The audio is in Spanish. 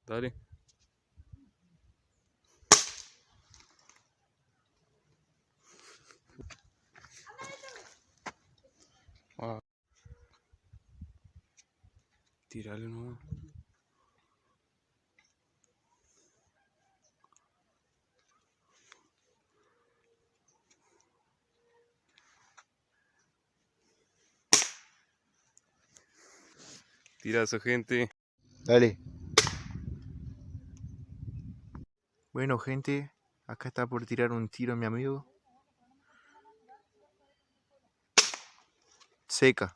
Dale. Ah. Tírale nomás. Tirazo, gente. Dale. Bueno, gente, acá está por tirar un tiro mi amigo. Seca.